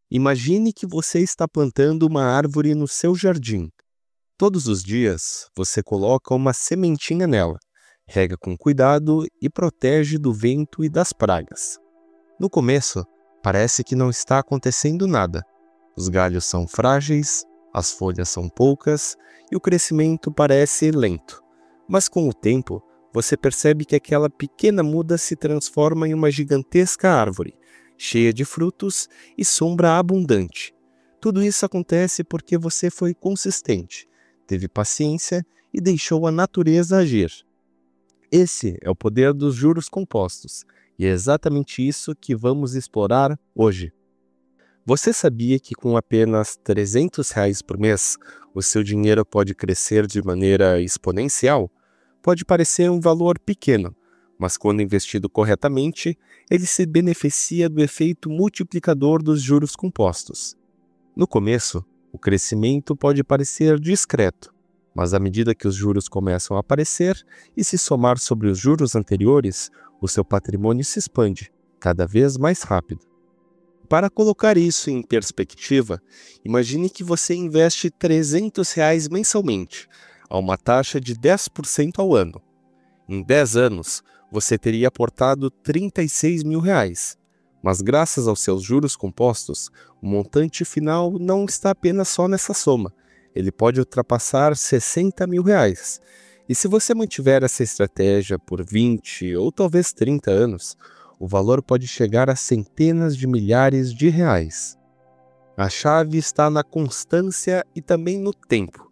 Imagine que você está plantando uma árvore no seu jardim. Todos os dias, você coloca uma sementinha nela, rega com cuidado e protege do vento e das pragas. No começo, parece que não está acontecendo nada. Os galhos são frágeis, as folhas são poucas e o crescimento parece lento. Mas com o tempo, você percebe que aquela pequena muda se transforma em uma gigantesca árvore, cheia de frutos e sombra abundante. Tudo isso acontece porque você foi consistente, teve paciência e deixou a natureza agir. Esse é o poder dos juros compostos, e é exatamente isso que vamos explorar hoje. Você sabia que com apenas R$ 300 por mês, o seu dinheiro pode crescer de maneira exponencial? Pode parecer um valor pequeno, mas quando investido corretamente, ele se beneficia do efeito multiplicador dos juros compostos. No começo, o crescimento pode parecer discreto, mas à medida que os juros começam a aparecer e se somar sobre os juros anteriores, o seu patrimônio se expande, cada vez mais rápido. Para colocar isso em perspectiva, imagine que você investe R$ 300 mensalmente, a uma taxa de 10% ao ano. Em 10 anos, você teria aportado R$ 36.000. Mas graças aos seus juros compostos, o montante final não está apenas só nessa soma. Ele pode ultrapassar R$ 60.000. E se você mantiver essa estratégia por 20 ou talvez 30 anos, o valor pode chegar a centenas de milhares de reais. A chave está na constância e também no tempo.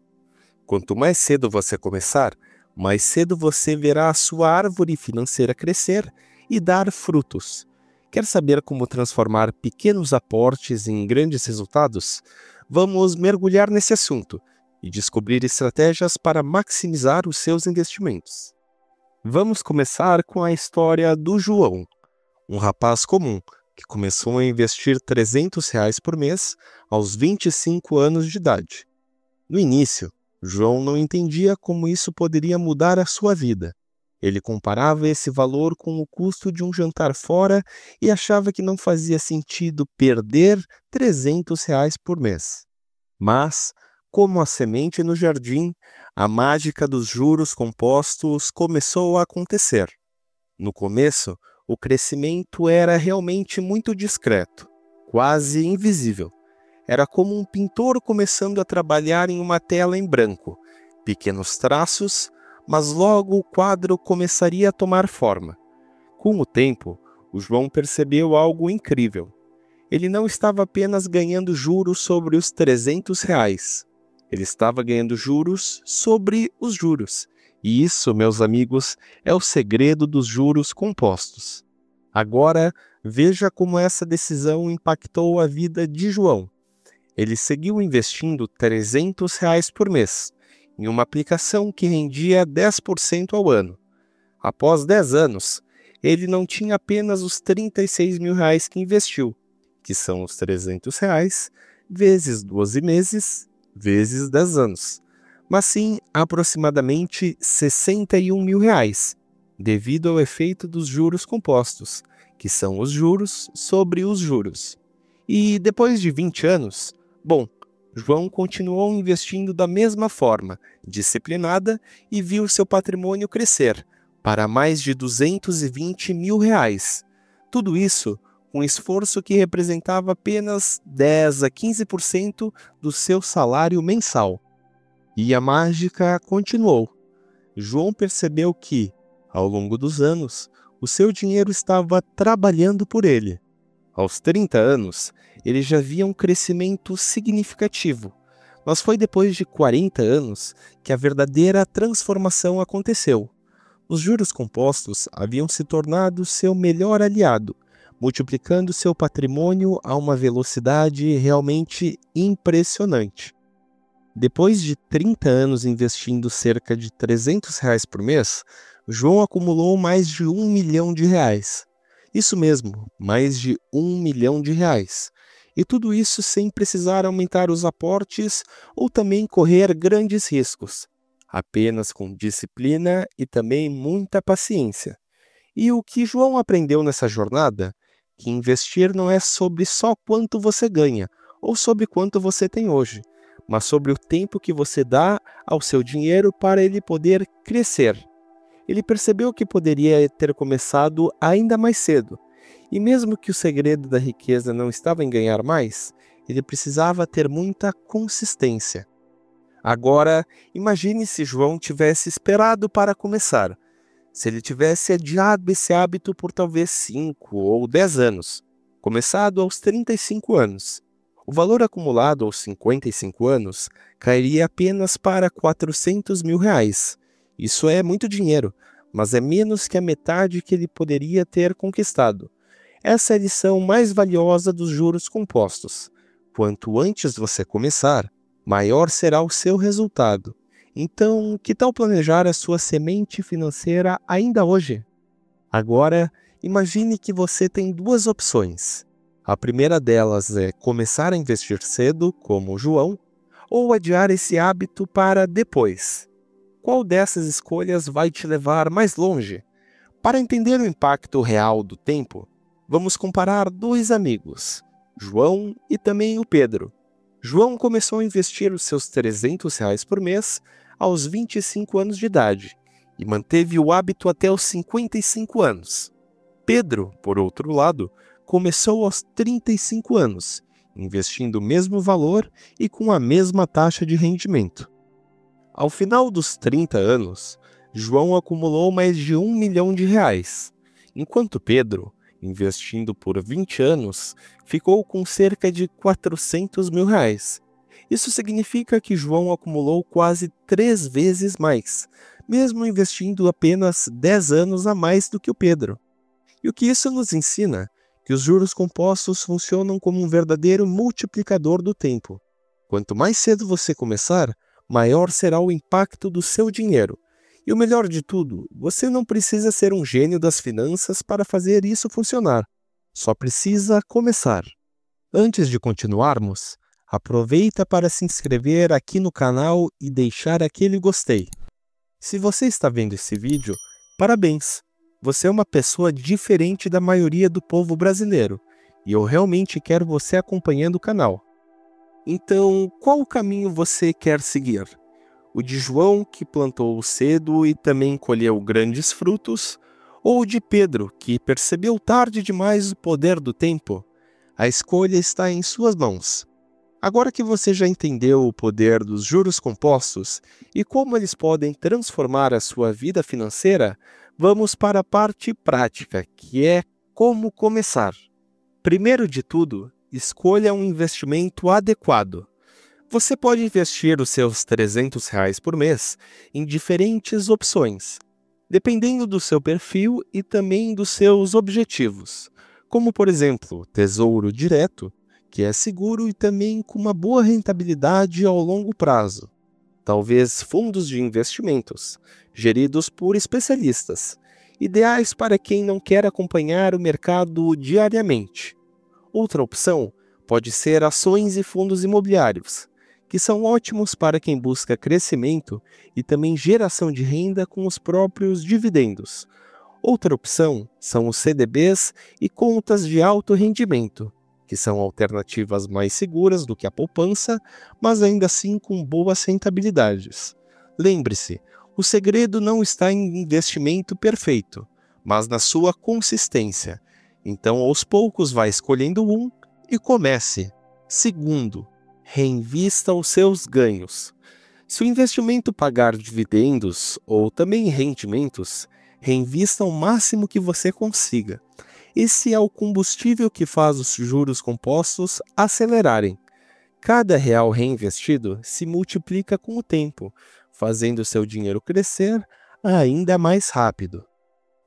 Quanto mais cedo você começar, mais cedo você verá a sua árvore financeira crescer e dar frutos. Quer saber como transformar pequenos aportes em grandes resultados? Vamos mergulhar nesse assunto e descobrir estratégias para maximizar os seus investimentos. Vamos começar com a história do João, um rapaz comum que começou a investir R$ 300 por mês aos 25 anos de idade. No início, João não entendia como isso poderia mudar a sua vida. Ele comparava esse valor com o custo de um jantar fora e achava que não fazia sentido perder R$ 300 por mês. Mas, como a semente no jardim, a mágica dos juros compostos começou a acontecer. No começo, o crescimento era realmente muito discreto, quase invisível. Era como um pintor começando a trabalhar em uma tela em branco, pequenos traços, mas logo o quadro começaria a tomar forma. Com o tempo, o João percebeu algo incrível. Ele não estava apenas ganhando juros sobre os R$ 300. Ele estava ganhando juros sobre os juros. E isso, meus amigos, é o segredo dos juros compostos. Agora, veja como essa decisão impactou a vida de João. Ele seguiu investindo R$ 300 por mês, em uma aplicação que rendia 10% ao ano. Após 10 anos, ele não tinha apenas os R$ 36.000 que investiu, que são os R$ 300 vezes 12 meses, vezes 10 anos, mas sim aproximadamente R$ 61.000, devido ao efeito dos juros compostos, que são os juros sobre os juros. E depois de 20 anos, João continuou investindo da mesma forma, disciplinada, e viu seu patrimônio crescer para mais de R$ 220.000. Tudo isso com um esforço que representava apenas 10 a 15% do seu salário mensal. E a mágica continuou. João percebeu que, ao longo dos anos, o seu dinheiro estava trabalhando por ele. Aos 30 anos, ele já via um crescimento significativo, mas foi depois de 40 anos que a verdadeira transformação aconteceu. Os juros compostos haviam se tornado seu melhor aliado, multiplicando seu patrimônio a uma velocidade realmente impressionante. Depois de 30 anos investindo cerca de R$ 300 por mês, João acumulou mais de R$ 1 milhão. Isso mesmo, mais de R$ 1 milhão. E tudo isso sem precisar aumentar os aportes ou também correr grandes riscos, apenas com disciplina e também muita paciência. E o que João aprendeu nessa jornada que investir não é sobre só quanto você ganha ou sobre quanto você tem hoje, mas sobre o tempo que você dá ao seu dinheiro para ele poder crescer. Ele percebeu que poderia ter começado ainda mais cedo, e mesmo que o segredo da riqueza não estava em ganhar mais, ele precisava ter muita consistência. Agora, imagine se João tivesse esperado para começar. Se ele tivesse adiado esse hábito por talvez 5 ou 10 anos, começado aos 35 anos, o valor acumulado aos 55 anos cairia apenas para R$ 400.000. Isso é muito dinheiro, mas é menos que a metade que ele poderia ter conquistado. Essa é a lição mais valiosa dos juros compostos. Quanto antes você começar, maior será o seu resultado. Então, que tal planejar a sua semente financeira ainda hoje? Agora, imagine que você tem duas opções. A primeira delas é começar a investir cedo, como o João, ou adiar esse hábito para depois. Qual dessas escolhas vai te levar mais longe? Para entender o impacto real do tempo, vamos comparar dois amigos, João e também o Pedro. João começou a investir os seus R$ 300 por mês aos 25 anos de idade e manteve o hábito até os 55 anos. Pedro, por outro lado, começou aos 35 anos, investindo o mesmo valor e com a mesma taxa de rendimento. Ao final dos 30 anos, João acumulou mais de R$ 1 milhão, enquanto Pedro, investindo por 20 anos, ficou com cerca de R$ 400.000. Isso significa que João acumulou quase 3 vezes mais, mesmo investindo apenas 10 anos a mais do que o Pedro. E o que isso nos ensina? Que os juros compostos funcionam como um verdadeiro multiplicador do tempo. Quanto mais cedo você começar, maior será o impacto do seu dinheiro. E o melhor de tudo, você não precisa ser um gênio das finanças para fazer isso funcionar. Só precisa começar. Antes de continuarmos, aproveita para se inscrever aqui no canal e deixar aquele gostei. Se você está vendo esse vídeo, parabéns! Você é uma pessoa diferente da maioria do povo brasileiro, e eu realmente quero você acompanhando o canal. Então, qual caminho você quer seguir? O de João, que plantou cedo e também colheu grandes frutos, ou o de Pedro, que percebeu tarde demais o poder do tempo? A escolha está em suas mãos. Agora que você já entendeu o poder dos juros compostos e como eles podem transformar a sua vida financeira, vamos para a parte prática, que é como começar. Primeiro de tudo, escolha um investimento adequado. Você pode investir os seus R$ 300 por mês em diferentes opções, dependendo do seu perfil e também dos seus objetivos, como por exemplo, Tesouro Direto, que é seguro e também com uma boa rentabilidade ao longo prazo. Talvez fundos de investimentos, geridos por especialistas, ideais para quem não quer acompanhar o mercado diariamente. Outra opção pode ser ações e fundos imobiliários, que são ótimos para quem busca crescimento e também geração de renda com os próprios dividendos. Outra opção são os CDBs e contas de alto rendimento, que são alternativas mais seguras do que a poupança, mas ainda assim com boas rentabilidades. Lembre-se, o segredo não está em investimento perfeito, mas na sua consistência. Então, aos poucos, vá escolhendo um e comece. Segundo, reinvista os seus ganhos. Se o investimento pagar dividendos ou também rendimentos, reinvista o máximo que você consiga. Esse é o combustível que faz os juros compostos acelerarem. Cada real reinvestido se multiplica com o tempo, fazendo seu dinheiro crescer ainda mais rápido.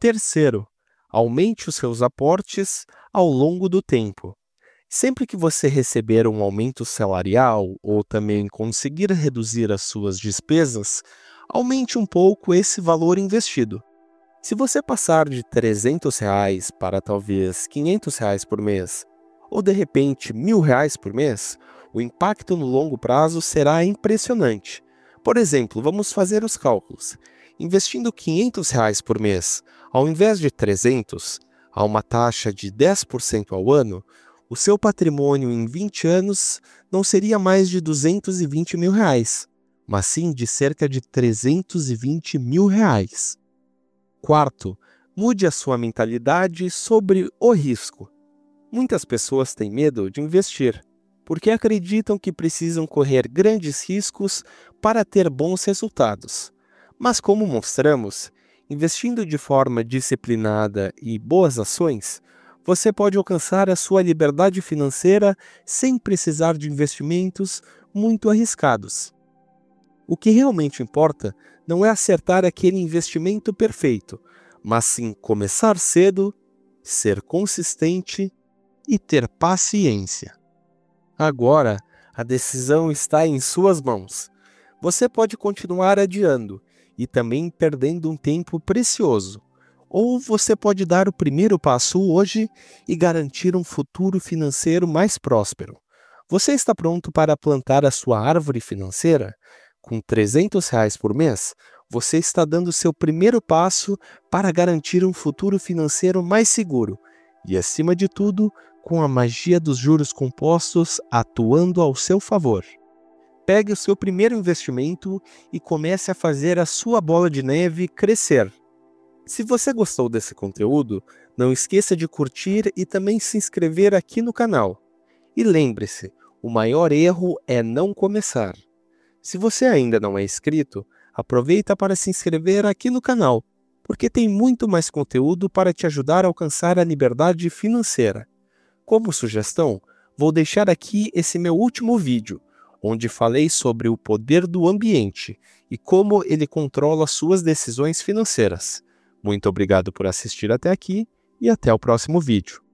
Terceiro, aumente os seus aportes ao longo do tempo. Sempre que você receber um aumento salarial ou também conseguir reduzir as suas despesas, aumente um pouco esse valor investido. Se você passar de R$ 300 para talvez R$ 500 por mês, ou de repente R$ 1.000 por mês, o impacto no longo prazo será impressionante. Por exemplo, vamos fazer os cálculos. Investindo R$ 500 por mês, ao invés de 300, a uma taxa de 10% ao ano, o seu patrimônio em 20 anos não seria mais de R$ 220 mil, mas sim de cerca de R$ 320 mil. Quarto, mude a sua mentalidade sobre o risco. Muitas pessoas têm medo de investir, porque acreditam que precisam correr grandes riscos para ter bons resultados. Mas como mostramos, investindo de forma disciplinada e boas ações, você pode alcançar a sua liberdade financeira sem precisar de investimentos muito arriscados. O que realmente importa não é acertar aquele investimento perfeito, mas sim começar cedo, ser consistente e ter paciência. Agora, a decisão está em suas mãos. Você pode continuar adiando e também perdendo um tempo precioso. Ou você pode dar o primeiro passo hoje e garantir um futuro financeiro mais próspero. Você está pronto para plantar a sua árvore financeira? Com R$ 300 por mês, você está dando seu primeiro passo para garantir um futuro financeiro mais seguro e, acima de tudo, com a magia dos juros compostos atuando ao seu favor. Pegue o seu primeiro investimento e comece a fazer a sua bola de neve crescer. Se você gostou desse conteúdo, não esqueça de curtir e também se inscrever aqui no canal. E lembre-se, o maior erro é não começar. Se você ainda não é inscrito, aproveita para se inscrever aqui no canal, porque tem muito mais conteúdo para te ajudar a alcançar a liberdade financeira. Como sugestão, vou deixar aqui esse meu último vídeo, onde falei sobre o poder do ambiente e como ele controla suas decisões financeiras. Muito obrigado por assistir até aqui e até o próximo vídeo.